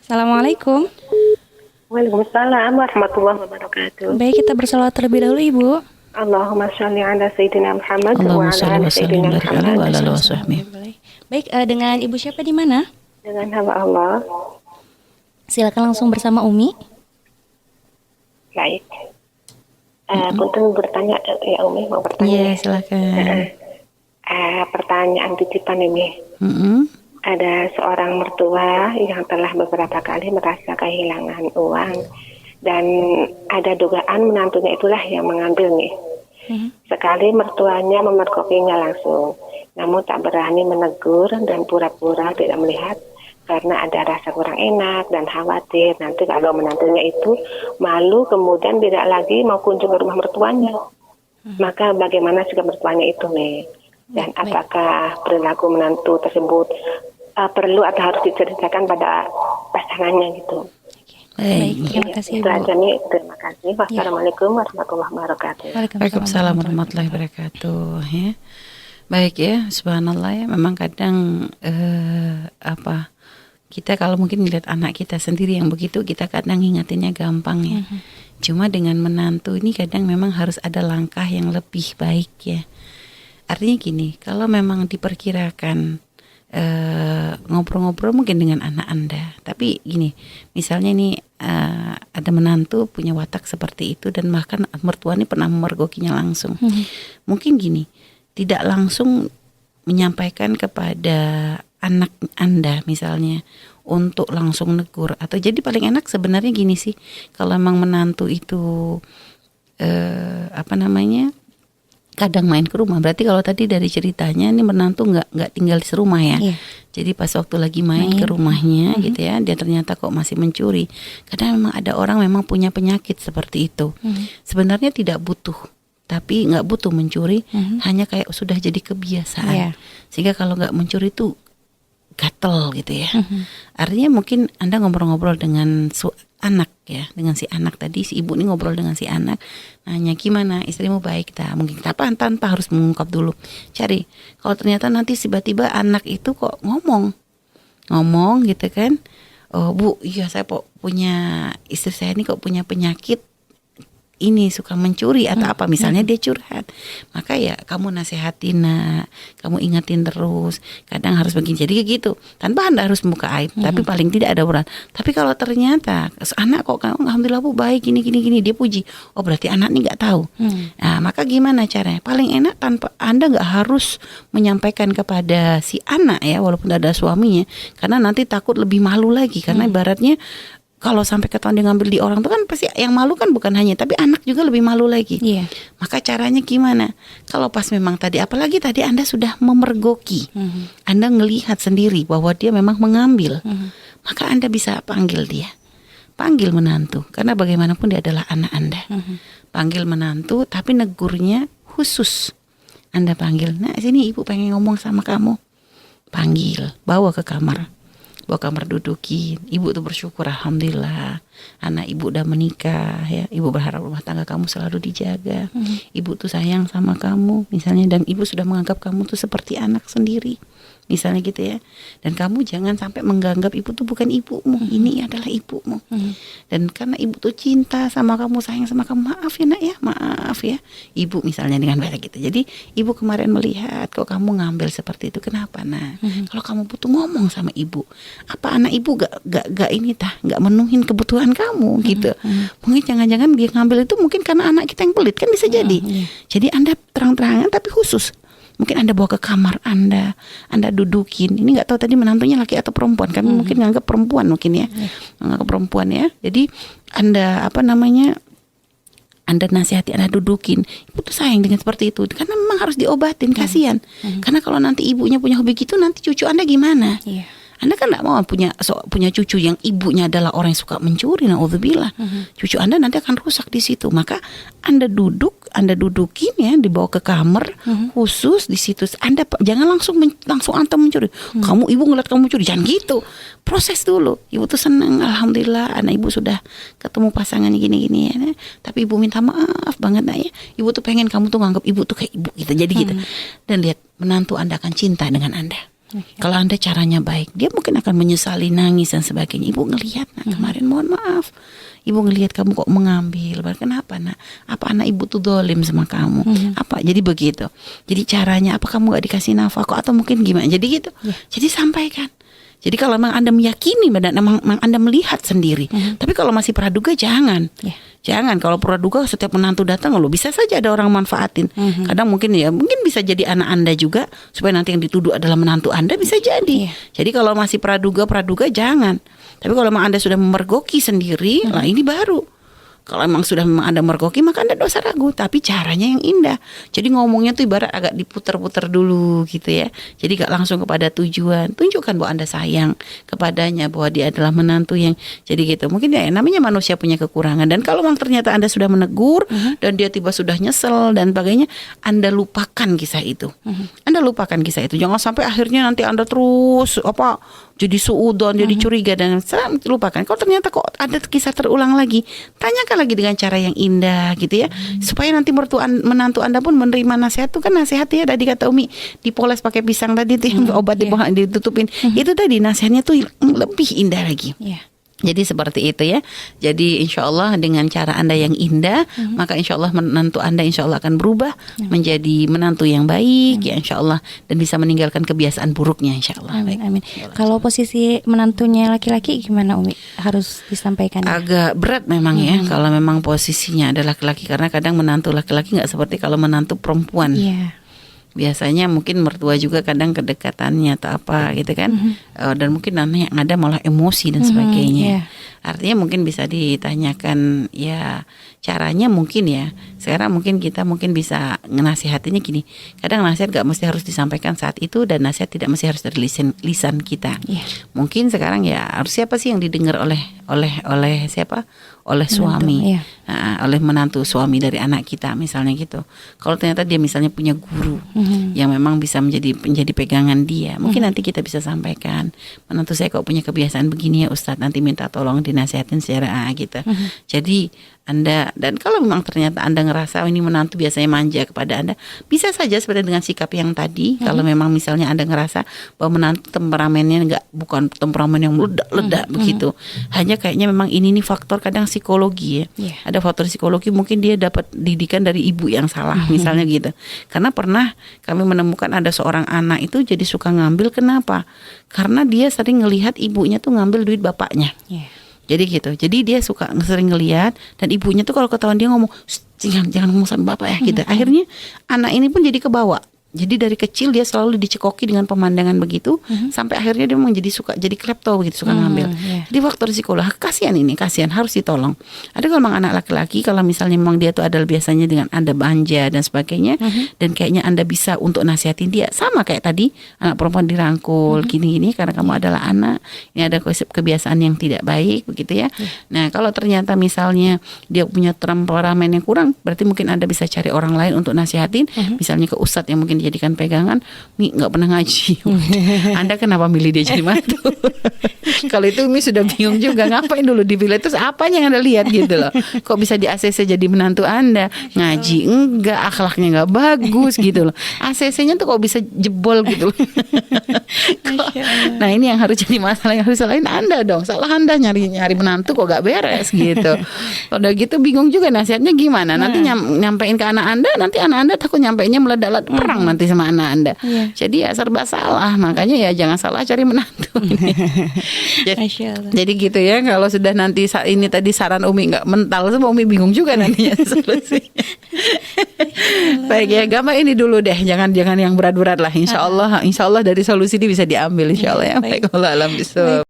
Assalamualaikum. Waalaikumsalam warahmatullahi wabarakatuh. Baik, kita bersalawat terlebih dahulu, Ibu. Allahumma sholli ala Sayyidina Muhammad wa Allahumma ala sholli ali wa sallim Sayyidina barik alaihi wa Muhammad. ala alihi wa sahbihi. Baik, dengan Ibu siapa di mana? Dengan hamba Allah. Silakan langsung bersama Umi. Baik. Punten bertanya, ya Umi mau bertanya. Iya, silakan. Pertanyaan titipan ini. Mm-mm. Ada seorang mertua yang telah beberapa kali merasa kehilangan uang dan ada dugaan menantunya itulah yang mengambil nih. Sekali mertuanya memergokinya langsung, namun tak berani menegur dan pura-pura tidak melihat karena ada rasa kurang enak dan khawatir nanti kalau menantunya itu malu kemudian tidak lagi mau kunjung ke rumah mertuanya. Maka bagaimana sikap mertuanya itu nih? Dan apakah perilaku menantu tersebut perlu atau harus diceritakan pada pasangannya gitu? Baik, terima kasih, Itu Ibu. aja nih, terima kasih. Wassalamualaikum warahmatullahi wabarakatuh. Waalaikumsalam warahmatullahi wabarakatuh. Ya. Baik ya, subhanallah ya. Memang kadang kita kalau mungkin melihat anak kita sendiri yang begitu, kita kadang ingatinnya gampang ya. Cuma dengan menantu ini kadang memang harus ada langkah yang lebih baik ya. Artinya gini, kalau memang diperkirakan ngobrol-ngobrol mungkin dengan anak Anda, tapi gini, misalnya ini ada menantu punya watak seperti itu dan bahkan mertua ini pernah memergokinya langsung. Mungkin gini, tidak langsung menyampaikan kepada anak Anda misalnya untuk langsung negur, atau jadi paling enak sebenarnya gini sih, kalau memang menantu itu kadang main ke rumah. Berarti kalau tadi dari ceritanya ini menantu nggak tinggal di serumah ya. Iya. Jadi pas waktu lagi main ke rumahnya gitu ya, dia ternyata kok masih mencuri. Kadang memang ada orang memang punya penyakit seperti itu. Sebenarnya tidak butuh, tapi nggak butuh mencuri, hanya kayak sudah jadi kebiasaan. Iya. Sehingga kalau nggak mencuri itu gatel gitu ya. Artinya mungkin Anda ngobrol-ngobrol dengan anak ya, dengan si anak tadi, si ibu ini ngobrol dengan si anak, nanya gimana istrimu baik tak, mungkin tanpa harus mengungkap dulu, cari kalau ternyata nanti tiba-tiba anak itu kok ngomong gitu kan, oh bu, iya saya punya istri saya ini kok punya penyakit ini, suka mencuri atau apa misalnya dia curhat, maka ya kamu nasehatin nak, kamu ingetin terus, kadang harus begini, jadi gitu tanpa Anda harus membuka aib, tapi paling tidak ada obrolan. Tapi kalau ternyata anak kok alhamdulillah bu baik gini dia puji, oh berarti anak ini nggak tahu. Nah maka gimana caranya? Paling enak tanpa Anda nggak harus menyampaikan kepada si anak ya, walaupun ada suaminya, karena nanti takut lebih malu lagi, karena ibaratnya kalau sampai ketahuan dia ngambil di orang tuh kan pasti yang malu kan bukan hanya, tapi anak juga lebih malu lagi. Iya. Maka caranya gimana? Kalau pas memang tadi, apalagi tadi Anda sudah memergoki, Anda ngelihat sendiri bahwa dia memang mengambil, maka Anda bisa panggil dia, panggil menantu, karena bagaimanapun dia adalah anak Anda. Panggil menantu, tapi negurnya khusus. Anda panggil, nah sini ibu pengen ngomong sama kamu. Panggil, bawa ke kamar. Bawa kamar dudukin, ibu tuh bersyukur alhamdulillah anak ibu udah menikah ya, ibu berharap rumah tangga kamu selalu dijaga, ibu tuh sayang sama kamu misalnya, dan ibu sudah menganggap kamu tuh seperti anak sendiri misalnya gitu ya, dan kamu jangan sampai menganggap ibu tuh bukan ibumu, ini adalah ibumu, dan karena ibu tuh cinta sama kamu, sayang sama kamu, maaf ya nak ya, maaf ya ibu misalnya dengan bahasa gitu. Jadi ibu kemarin melihat kok kamu ngambil seperti itu, kenapa nak? Kalau kamu butuh ngomong sama ibu, apa anak ibu gak ini gak menuhin kebutuhan kamu gitu. Mungkin jangan-jangan dia ngambil itu mungkin karena anak kita yang pelit, kan bisa jadi. Jadi Anda terang-terangan tapi khusus. Mungkin Anda bawa ke kamar Anda dudukin. Ini nggak tahu tadi menantunya laki atau perempuan. Kami mungkin nganggap perempuan mungkin ya, nganggap perempuan ya. Jadi Anda Anda nasihati, Anda dudukin. Ibu tuh sayang dengan seperti itu, karena memang harus diobatin, kasihan. Karena kalau nanti ibunya punya hobi gitu, nanti cucu Anda gimana? Iya. Anda kan nggak mau punya cucu yang ibunya adalah orang yang suka mencuri, naudzubillah. Cucu Anda nanti akan rusak di situ. Maka Anda dudukin ya, dibawa ke kamar khusus di situ. Anda jangan langsung antum mencuri. Kamu ibu ngeliat kamu mencuri, jangan gitu. Proses dulu. Ibu tuh senang, alhamdulillah anak ibu sudah ketemu pasangan gini-gini ya. Tapi ibu minta maaf banget nak ya. Ibu tuh pengen kamu tuh nganggap ibu tuh kayak ibu gitu. Jadi gitu. Dan lihat, menantu Anda akan cinta dengan Anda. Kalau Anda caranya baik, dia mungkin akan menyesali, nangis dan sebagainya. Ibu ngelihat, nak, kemarin mohon maaf, ibu ngelihat kamu kok mengambil. Kenapa, nak? Apa anak ibu tuh dolim sama kamu? Apa? Jadi begitu. Jadi caranya apa, kamu gak dikasih nafkah atau mungkin gimana? Jadi gitu. Jadi sampaikan. Jadi kalau memang Anda meyakini dan memang Anda melihat sendiri. Tapi kalau masih praduga, jangan. Jangan, kalau praduga setiap menantu datang, lo bisa saja ada orang manfaatin. Kadang mungkin bisa jadi anak Anda juga, supaya nanti yang dituduh adalah menantu Anda, bisa jadi. Jadi kalau masih praduga jangan. Tapi kalau memang Anda sudah memergoki sendiri, lah ini baru. Kalau memang sudah memang Anda mergoki, maka Anda dosa ragu. Tapi caranya yang indah. Jadi ngomongnya tuh ibarat agak diputar-putar dulu gitu ya. Jadi gak langsung kepada tujuan. Tunjukkan bahwa Anda sayang kepadanya, bahwa dia adalah menantu yang jadi gitu. Mungkin ya namanya manusia punya kekurangan. Dan kalau memang ternyata Anda sudah menegur dan dia tiba sudah nyesel dan sebagainya, Anda lupakan kisah itu. Anda lupakan kisah itu. Jangan sampai akhirnya nanti Anda terus jadi suudon, jadi curiga dan lupakan. Kalau ternyata kok ada kisah terulang lagi, tanyakan lagi dengan cara yang indah gitu ya, supaya nanti menantu Anda pun menerima nasihat. Itu kan nasihat ya, tadi kata Umi, dipoles pakai pisang tadi tuh, obat ditutupin. Itu tadi nasihatnya tuh lebih indah lagi. Jadi seperti itu ya. Jadi insya Allah dengan cara Anda yang indah, maka insya Allah menantu Anda insya Allah akan berubah menjadi menantu yang baik ya insya Allah, dan bisa meninggalkan kebiasaan buruknya insya Allah. Amin, amin. Kalau posisi menantunya laki-laki gimana Umi? Harus disampaikan? Agak berat memang ya kalau memang posisinya ada laki-laki, karena kadang menantu laki-laki nggak seperti kalau menantu perempuan. Biasanya mungkin mertua juga kadang kedekatannya atau apa gitu kan, dan mungkin nanti yang ada malah emosi dan sebagainya. Artinya mungkin bisa ditanyakan ya caranya mungkin ya. Sekarang mungkin kita bisa nasihatinnya gini. Kadang nasihat gak mesti harus disampaikan saat itu, dan nasihat tidak mesti harus dari lisan kita. Mungkin sekarang ya harus siapa sih yang didengar oleh siapa? Oleh suami, oleh menantu suami dari anak kita misalnya gitu. Kalau ternyata dia misalnya punya guru yang memang bisa menjadi pegangan dia, mungkin nanti kita bisa sampaikan, menantu saya kok punya kebiasaan begini ya Ustadz, nanti minta tolong dinasihatin secara gitu. Jadi Anda, dan kalau memang ternyata Anda ngerasa ini menantu biasanya manja kepada Anda, bisa saja sebenarnya dengan sikap yang tadi. Kalau memang misalnya Anda ngerasa bahwa menantu temperamennya bukan temperamen yang meledak-ledak begitu, hanya kayaknya memang ini nih faktor kadang psikologi ya. Ada faktor psikologi, mungkin dia dapat didikan dari ibu yang salah misalnya gitu. Karena pernah kami menemukan ada seorang anak itu jadi suka ngambil. Kenapa? Karena dia sering ngelihat ibunya tuh ngambil duit bapaknya. Jadi gitu. Jadi dia sering ngelihat, dan ibunya tuh kalau ketahuan dia ngomong, jangan ngomong sama bapak ya gitu. Akhirnya anak ini pun jadi kebawa. Jadi dari kecil dia selalu dicekoki dengan pemandangan begitu, sampai akhirnya dia memang jadi klepto begitu, suka ngambil. Jadi faktor psikolog, kasihan harus ditolong. Ada kalau memang anak laki-laki, kalau misalnya memang dia tuh adalah biasanya dengan Anda manja dan sebagainya, dan kayaknya Anda bisa untuk nasihatin dia, sama kayak tadi anak perempuan dirangkul gini-gini karena kamu adalah anak, ini ada kebiasaan yang tidak baik begitu ya. Nah kalau ternyata misalnya dia punya temperamen yang kurang, berarti mungkin Anda bisa cari orang lain untuk nasihatin, misalnya ke ustadz yang mungkin dijadikan pegangan. Mi nggak pernah ngaji. Anda kenapa milih dia jadi mantu? Kalau itu Mi sudah bingung juga, ngapain dulu dipilih, terus apa yang Anda lihat gitu loh. Kok bisa di ACC jadi menantu Anda? Ngaji enggak, akhlaknya enggak bagus gitu loh. ACC-nya tuh kok bisa jebol gitu loh. Nah ini yang harus jadi masalah, yang harus salahin Anda dong. Salah Anda nyari menantu kok gak beres gitu. Kalau udah gitu bingung juga nasihatnya gimana. Nanti nyampein ke anak Anda, nanti anak Anda takut nyampeinnya meledak-ledak perang nanti sama anak Anda. Jadi ya serba salah. Makanya ya jangan salah cari menantu. Jadi gitu ya. Kalau sudah nanti ini tadi saran Umi nggak mental, semua Umi bingung juga nantinya solusi. Baik ya, gampang ini dulu deh. Jangan yang berat-berat lah. Insya Allah dari solusi ini bisa diambil. Insya Allah ya. Baik, Allah alam bisawab.